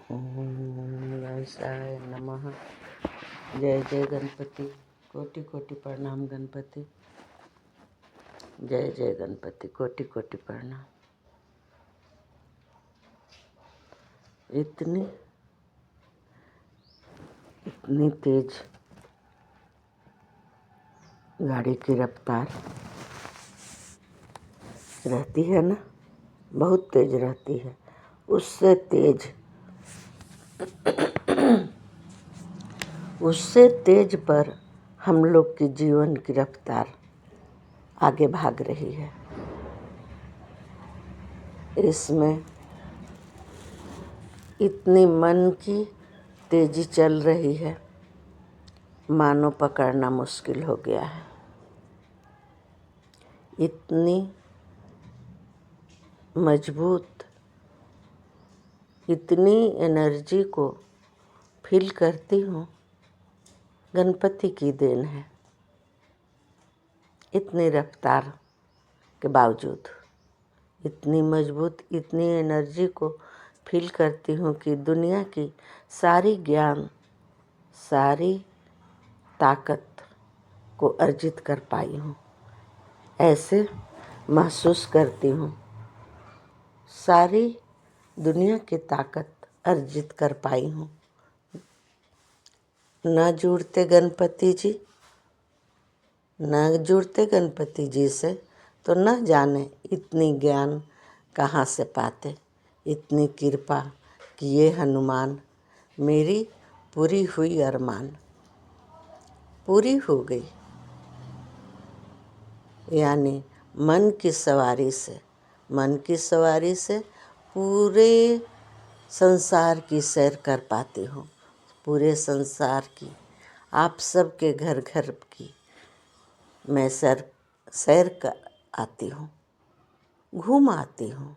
ओम गणेशाय नमः। जय जय गणपति। कोटि कोटि प्रणाम गणपति। जय जय गणपति। कोटि कोटि प्रणाम। इतनी तेज गाड़ी की रफ्तार रहती है ना, बहुत तेज रहती है। उससे तेज पर हम लोग की जीवन की रफ्तार आगे भाग रही है। इसमें इतनी मन की तेजी चल रही है, मानो पकड़ना मुश्किल हो गया है। इतनी मजबूत, इतनी एनर्जी को फील करती हूँ, गणपति की देन है। इतनी रफ्तार के बावजूद इतनी मजबूत, इतनी एनर्जी को फील करती हूँ कि दुनिया की सारी ज्ञान, सारी ताकत को अर्जित कर पाई हूँ। ऐसे महसूस करती हूँ, सारी दुनिया की ताकत अर्जित कर पाई हूँ। न जुड़ते गणपति जी से तो न जाने इतनी ज्ञान कहाँ से पाते। इतनी कृपा किए हनुमान, मेरी पूरी हुई अरमान। पूरी हो गई, यानी मन की सवारी से पूरे संसार की सैर कर पाती हूँ। पूरे संसार की, आप सबके घर घर की मैं सैर कर आती हूँ, घूम आती हूँ।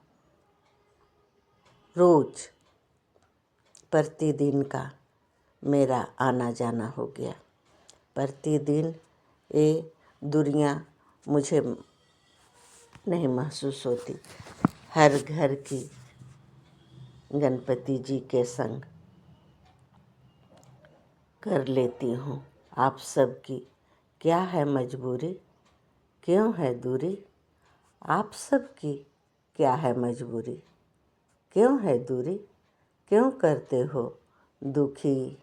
रोज प्रतिदिन का मेरा आना जाना हो गया। प्रतिदिन ये दूरियां मुझे नहीं महसूस होती। हर घर की गणपति जी के संग कर लेती हूँ। आप सबकी क्या है मजबूरी, क्यों है दूरी। आप सबकी क्या है मजबूरी, क्यों है दूरी। क्यों करते हो दुखी,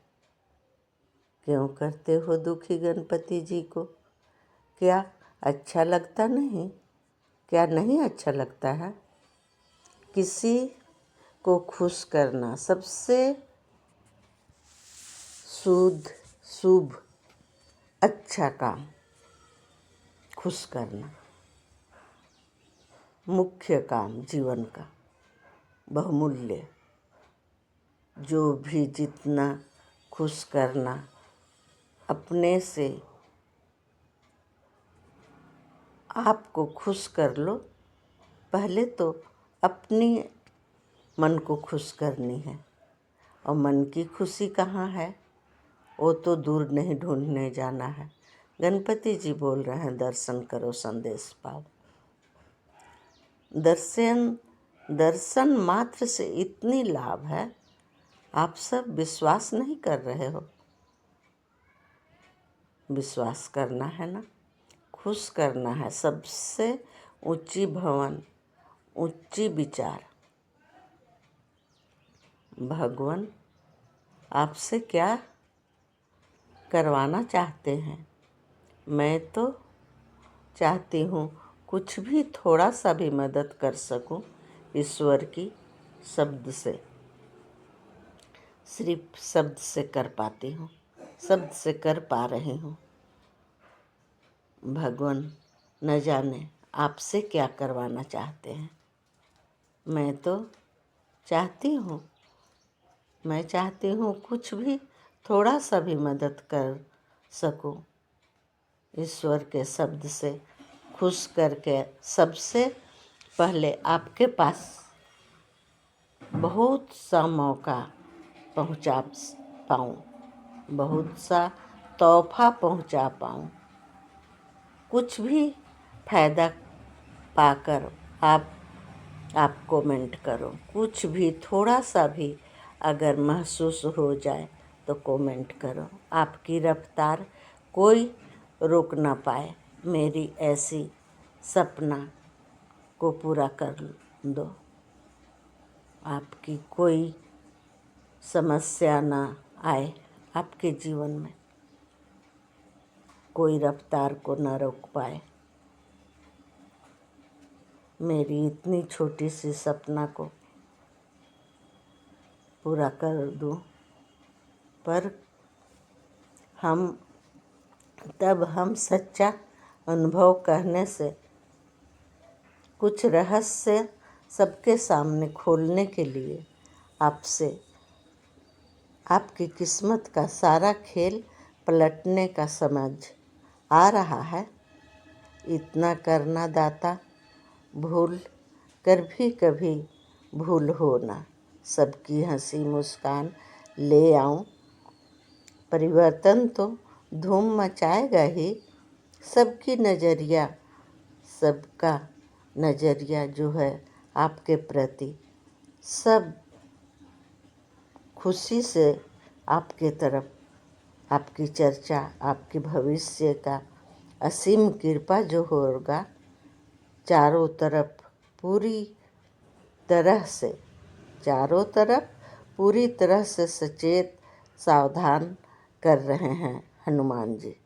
क्यों करते हो दुखी गणपति जी को। क्या अच्छा लगता नहीं, क्या नहीं अच्छा लगता है। किसी को खुश करना सबसे शुभ अच्छा काम। खुश करना मुख्य काम जीवन का, बहुमूल्य। जो भी जितना खुश करना, अपने से आपको खुश कर लो। पहले तो अपनी मन को खुश करनी है, और मन की खुशी कहाँ है, वो तो दूर नहीं ढूंढने जाना है। गणपति जी बोल रहे हैं, दर्शन करो संदेश पाओ। दर्शन मात्र से इतनी लाभ है, आप सब विश्वास नहीं कर रहे हो। विश्वास करना है ना, खुश करना है। सबसे ऊंची भवन, ऊंची विचार। भगवान आपसे क्या करवाना चाहते हैं। मैं तो चाहती हूँ कुछ भी, थोड़ा सा भी मदद कर सकूँ ईश्वर की शब्द से। सिर्फ शब्द से कर पाती हूँ, शब्द से कर पा रही हूँ। भगवान न जाने आपसे क्या करवाना चाहते हैं। मैं तो चाहती हूँ कुछ भी, थोड़ा सा भी मदद कर सकूँ ईश्वर के शब्द से, खुश करके। सबसे पहले आपके पास बहुत सा मौका पहुंचा पाऊँ, बहुत सा तोहफा पहुंचा पाऊँ। कुछ भी फायदा पाकर आप कमेंट करो। कुछ भी, थोड़ा सा भी अगर महसूस हो जाए तो कमेंट करो। आपकी रफ्तार कोई रोक ना पाए, मेरी ऐसी सपना को पूरा कर दो। आपकी कोई समस्या ना आए, आपके जीवन में कोई रफ्तार को न रोक पाए। मेरी इतनी छोटी सी सपना को पूरा कर दूं, पर हम सच्चा अनुभव कहने से, कुछ रहस्य सबके सामने खोलने के लिए आपसे आपकी किस्मत का सारा खेल पलटने का समझ आ रहा है। इतना करना दाता, भूल कर भी कभी भूल हो ना। सबकी हंसी मुस्कान ले आऊं, परिवर्तन तो धूम मचाएगा ही। सबका नज़रिया जो है आपके प्रति, सब खुशी से आपके तरफ, आपकी चर्चा, आपके भविष्य का असीम कृपा जो होगा, चारों तरफ पूरी तरह से सचेत सावधान कर रहे हैं हनुमान जी।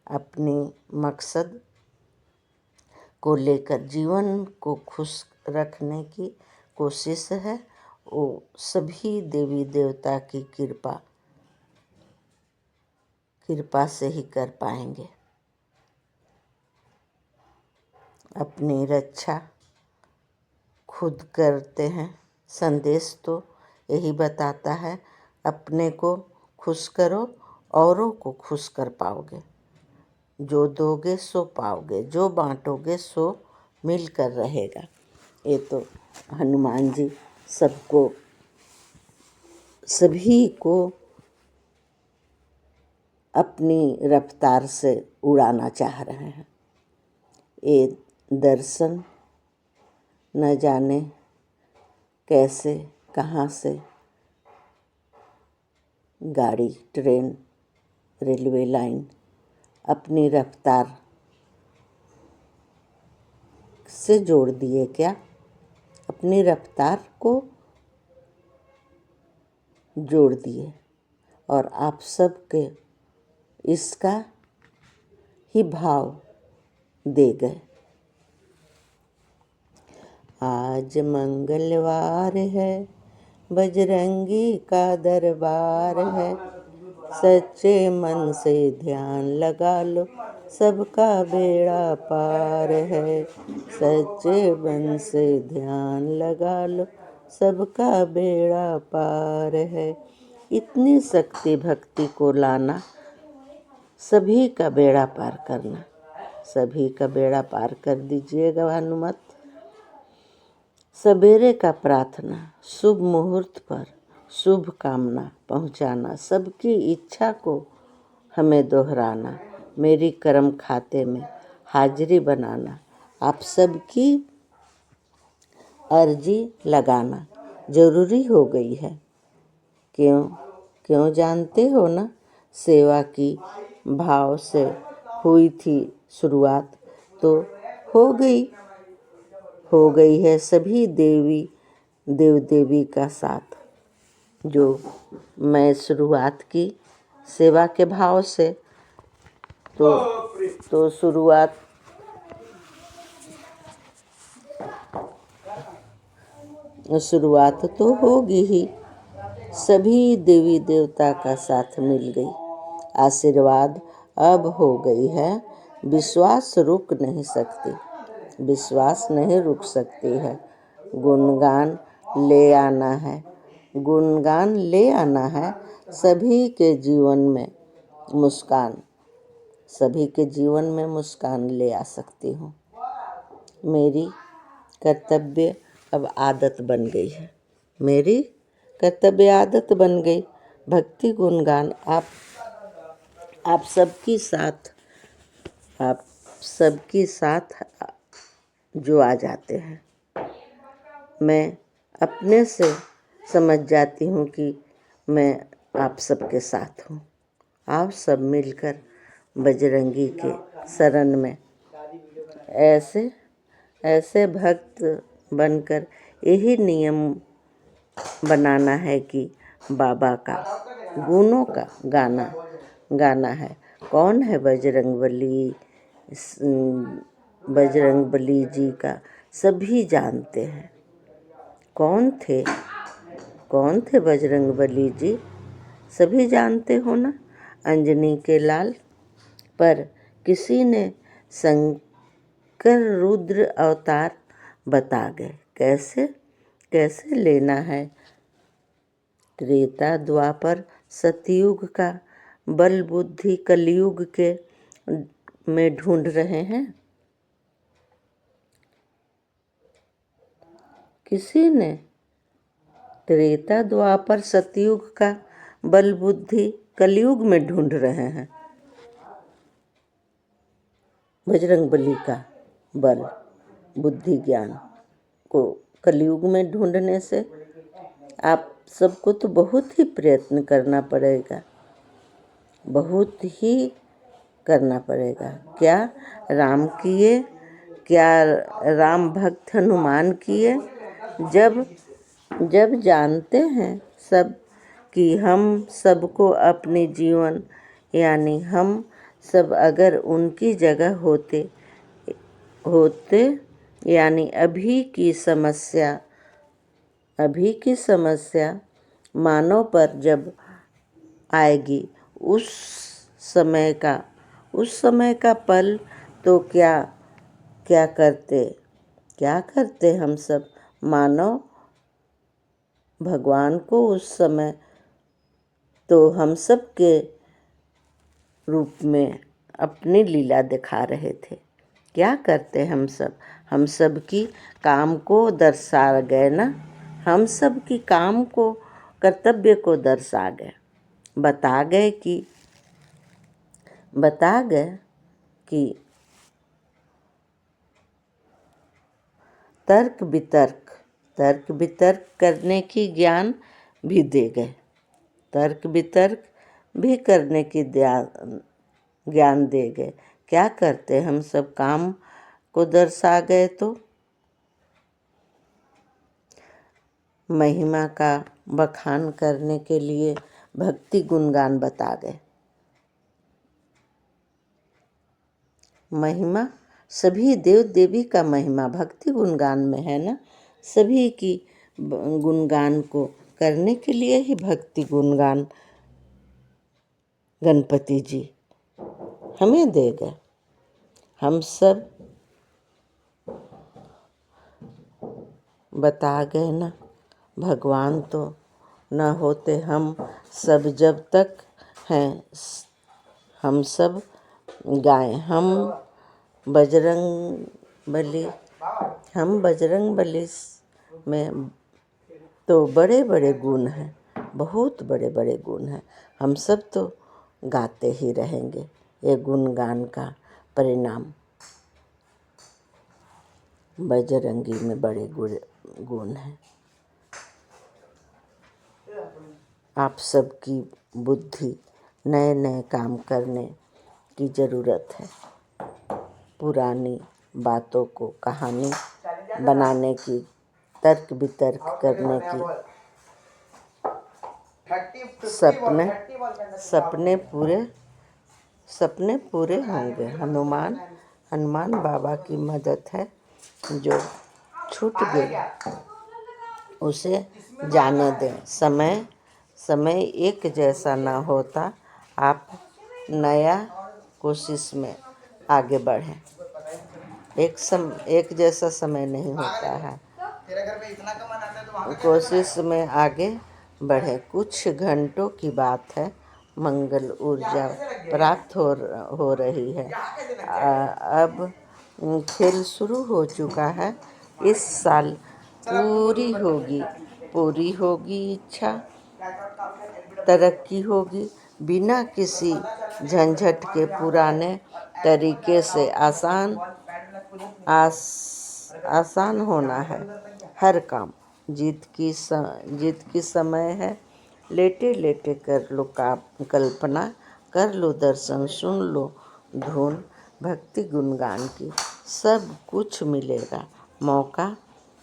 अपनी मकसद को लेकर जीवन को खुश रखने की कोशिश है। वो सभी देवी देवता की कृपा से ही कर पाएंगे। अपनी रक्षा खुद करते हैं। संदेश तो यही बताता है, अपने को खुश करो, औरों को खुश कर पाओगे। जो दोगे सो पाओगे, जो बांटोगे सो मिलकर रहेगा। ये तो हनुमान जी सभी को अपनी रफ्तार से उड़ाना चाह रहे हैं। ये दर्शन न जाने कैसे, कहाँ से, गाड़ी, ट्रेन, रेलवे लाइन अपनी रफ्तार से जोड़ दिए क्या? अपनी रफ्तार को जोड़ दिए और आप सबके इसका ही भाव दे गए। आज मंगलवार है, बजरंगी का दरबार है। सच्चे मन से ध्यान लगा लो, सबका बेड़ा पार है। सच्चे मन से ध्यान लगा लो, सबका बेड़ा पार है। इतनी शक्ति भक्ति को लाना, सभी का बेड़ा पार करना। सभी का बेड़ा पार कर दीजिएगा हनुमत। सवेरे का प्रार्थना, शुभ मुहूर्त पर शुभ कामना पहुंचाना, सबकी इच्छा को हमें दोहराना, मेरी कर्म खाते में हाजिरी बनाना, आप सबकी अर्जी लगाना जरूरी हो गई है। क्यों जानते हो ना? सेवा की भाव से हुई थी शुरुआत, तो हो गई है सभी देव देवी का साथ। जो मैं शुरुआत की सेवा के भाव से, तो शुरुआत तो होगी ही। सभी देवी देवता का साथ मिल गई, आशीर्वाद अब हो गई है। विश्वास नहीं रुक सकती है। गुणगान ले आना है सभी के जीवन में मुस्कान ले आ सकती हूँ। मेरी कर्तव्य अब आदत बन गई है। भक्ति गुणगान आप सबकी साथ जो आ जाते हैं। मैं अपने से समझ जाती हूँ कि मैं आप सबके साथ हूँ। आप सब मिलकर बजरंगी के शरण में ऐसे ऐसे भक्त बनकर यही नियम बनाना है कि बाबा का गुणों का गाना है। कौन है बजरंगबली? बजरंगबली जी का सभी जानते हैं। कौन थे बजरंगबली जी? सभी जानते हो ना, अंजनी के लाल। पर किसी ने शंकर रुद्र अवतार बता गए। कैसे लेना है? त्रेता द्वापर सतयुग का बल बुद्धि कलयुग के में ढूंढ रहे हैं। किसी ने त्रेता द्वापर सतयुग का बल बुद्धि कलयुग में ढूंढ रहे हैं। बजरंगबली का बल बुद्धि ज्ञान को कलयुग में ढूंढने से आप सबको तो बहुत ही प्रयत्न करना पड़ेगा, बहुत ही करना पड़ेगा। क्या राम किए, क्या राम भक्त हनुमान किए? जब जानते हैं सब कि हम सबको अपनी जीवन यानी हम सब अगर उनकी जगह होते यानी अभी की समस्या मानव पर जब आएगी, उस समय का पल तो क्या करते हम सब मानव भगवान को उस समय तो हम सब के रूप में अपनी लीला दिखा रहे थे। क्या करते हम सब की काम को दर्शा गए ना। हम सब की काम को कर्तव्य को दर्शा गए। बता गए कि तर्क वितर्क करने की ज्ञान भी दे गए। तर्क वितर्क भी करने की ज्ञान दे गए। क्या करते हम सब काम को दर्शा गए तो महिमा का बखान करने के लिए भक्ति गुणगान बता गए। महिमा सभी देव देवी का महिमा भक्ति गुणगान में है ना। सभी की गुणगान को करने के लिए ही भक्ति गुणगान गणपति जी हमें दे गए। हम सब बता गए ना, भगवान तो न होते हम सब जब तक हैं, हम सब गाएं। हम बजरंगबली में तो बड़े बड़े गुण हैं, बहुत बड़े बड़े गुण हैं। हम सब तो गाते ही रहेंगे ये गुणगान का परिणाम। बजरंगी में बड़े गुण हैं। आप सबकी बुद्धि नए नए काम करने की ज़रूरत है। पुरानी बातों को कहानी बनाने की, तर्क वितर्क करने की, सपने पूरे होंगे। हनुमान बाबा की मदद है। जो छूट गई उसे जाने दें। समय एक जैसा ना होता। आप नया कोशिश में आगे बढ़ें। एक जैसा समय नहीं होता है। कोशिश में आगे बढ़ें। कुछ घंटों की बात है, मंगल ऊर्जा प्राप्त हो रही है। अब खेल शुरू हो चुका है। इस साल पूरी होगी इच्छा, तरक्की होगी। बिना किसी झंझट के पुराने तरीके से आसान होना है हर काम। जीत की समय है, लेटे लेटे कर लो कल्पना, कर लो दर्शन, सुन लो धुन भक्ति गुणगान की, सब कुछ मिलेगा, मौका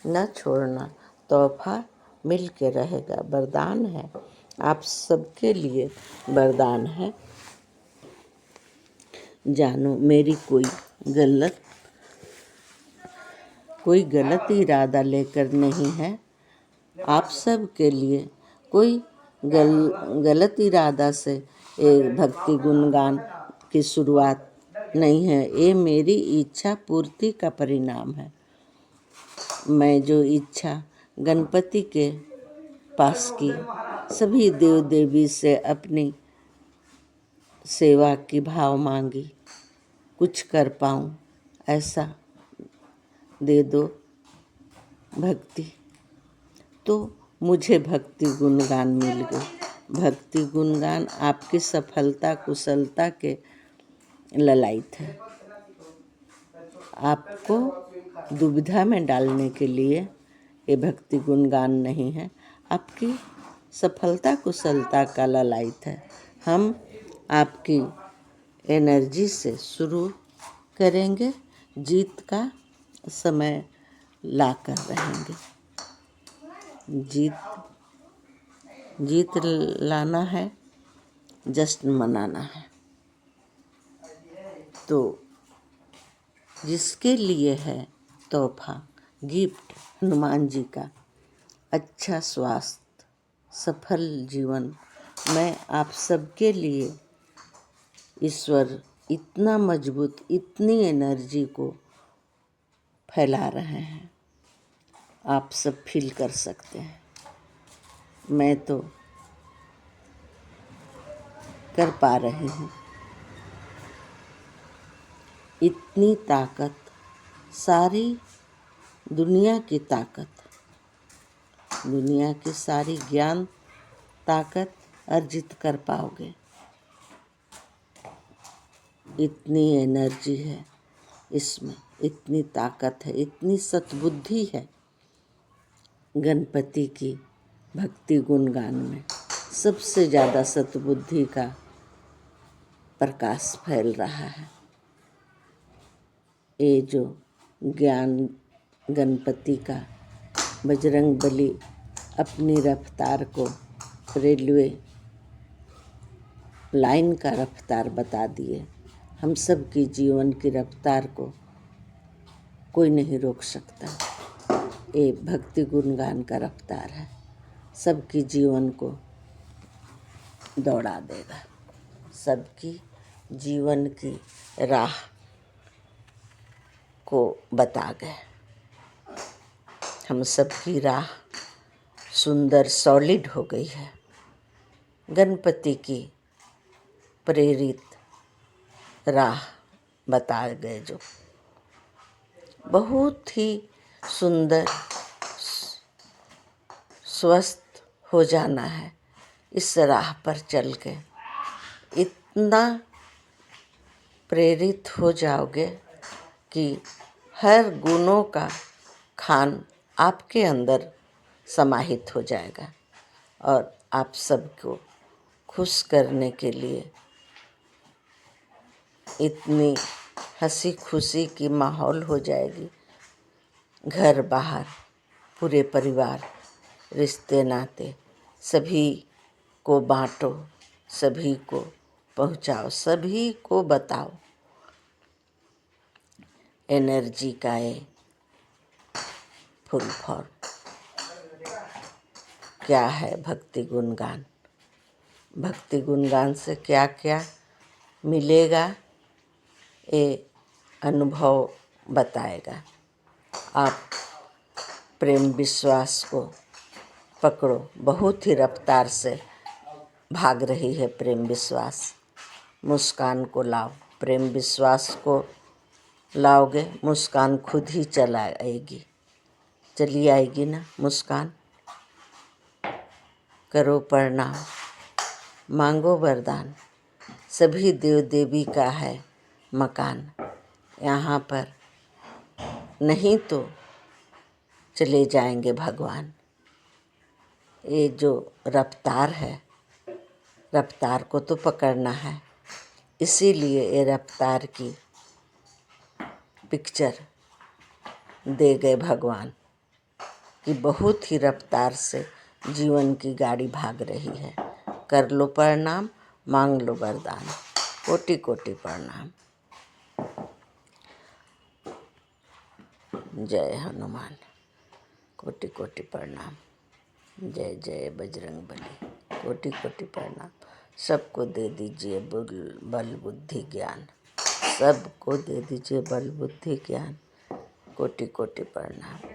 न छोड़ना, तोहफा मिल के रहेगा। वरदान है आप सबके लिए, वरदान है। जानो मेरी कोई गलत इरादा लेकर नहीं है, आप सब के लिए कोई गलत इरादा से ये भक्ति गुणगान की शुरुआत नहीं है। ये मेरी इच्छा पूर्ति का परिणाम है। मैं जो इच्छा गणपति के पास की, सभी देव देवी से अपनी सेवा की भाव मांगी, कुछ कर पाऊँ ऐसा दे दो भक्ति, तो मुझे भक्ति गुणगान मिल गए। भक्ति गुणगान आपकी सफलता कुशलता के ललायत है। आपको दुविधा में डालने के लिए ये भक्ति गुणगान नहीं है, आपकी सफलता कुशलता का ललायत है। हम आपकी एनर्जी से शुरू करेंगे, जीत का समय लाकर रहेंगे। जीत लाना है, जश्न मनाना है। तो जिसके लिए है तोहफा गिफ्ट हनुमान जी का, अच्छा स्वास्थ्य सफल जीवन, मैं आप सबके लिए ईश्वर इतना मजबूत इतनी एनर्जी को फैला रहे हैं, आप सब फील कर सकते हैं। मैं तो कर पा रही हूँ। इतनी ताकत, सारी दुनिया की ताकत, दुनिया की सारी ज्ञान ताकत अर्जित कर पाओगे। इतनी एनर्जी है इसमें, इतनी ताकत है, इतनी सद्बुद्धि है गणपति की भक्ति गुणगान में। सबसे ज़्यादा सद्बुद्धि का प्रकाश फैल रहा है। ये जो ज्ञान गणपति का, बजरंग बली अपनी रफ्तार को रेलवे लाइन का रफ्तार बता दिए। हम सब की जीवन की रफ्तार को कोई नहीं रोक सकता। ये भक्ति गुणगान का रफ्तार है, सबकी जीवन को दौड़ा देगा, सबकी जीवन की राह को बता गए। हम सबकी राह सुंदर सॉलिड हो गई है। गणपति की प्रेरित राह बता गए, जो बहुत ही सुंदर स्वस्थ हो जाना है इस राह पर चल के। इतना प्रेरित हो जाओगे कि हर गुणों का खान आपके अंदर समाहित हो जाएगा और आप सबको खुश करने के लिए इतनी हंसी खुशी की माहौल हो जाएगी। घर बाहर पूरे परिवार, रिश्ते नाते सभी को बांटो, सभी को पहुंचाओ, सभी को बताओ। एनर्जी का ये फुल फॉर्म क्या है भक्ति गुणगान। भक्ति गुणगान से क्या क्या मिलेगा ये अनुभव बताएगा। आप प्रेम विश्वास को पकड़ो, बहुत ही रफ्तार से भाग रही है प्रेम विश्वास। मुस्कान को लाओ, प्रेम विश्वास को लाओगे, मुस्कान खुद ही चला आएगी, चली आएगी ना मुस्कान। करो प्रणाम, मांगो वरदान, सभी देव देवी का है मकान। यहाँ पर नहीं तो चले जाएंगे भगवान। ये जो रफ्तार है, रफ्तार को तो पकड़ना है, इसीलिए ये रफ्तार की पिक्चर दे गए भगवान कि बहुत ही रफ्तार से जीवन की गाड़ी भाग रही है। कर लो प्रणाम, मांग लो वरदान, कोटि कोटि प्रणाम। जय हनुमान, कोटि कोटि प्रणाम। जय जय बजरंग बली, कोटि कोटि प्रणाम। सबको दे दीजिए बल बुद्धि ज्ञान, सबको दे दीजिए बल बुद्धि ज्ञान, कोटि कोटि प्रणाम।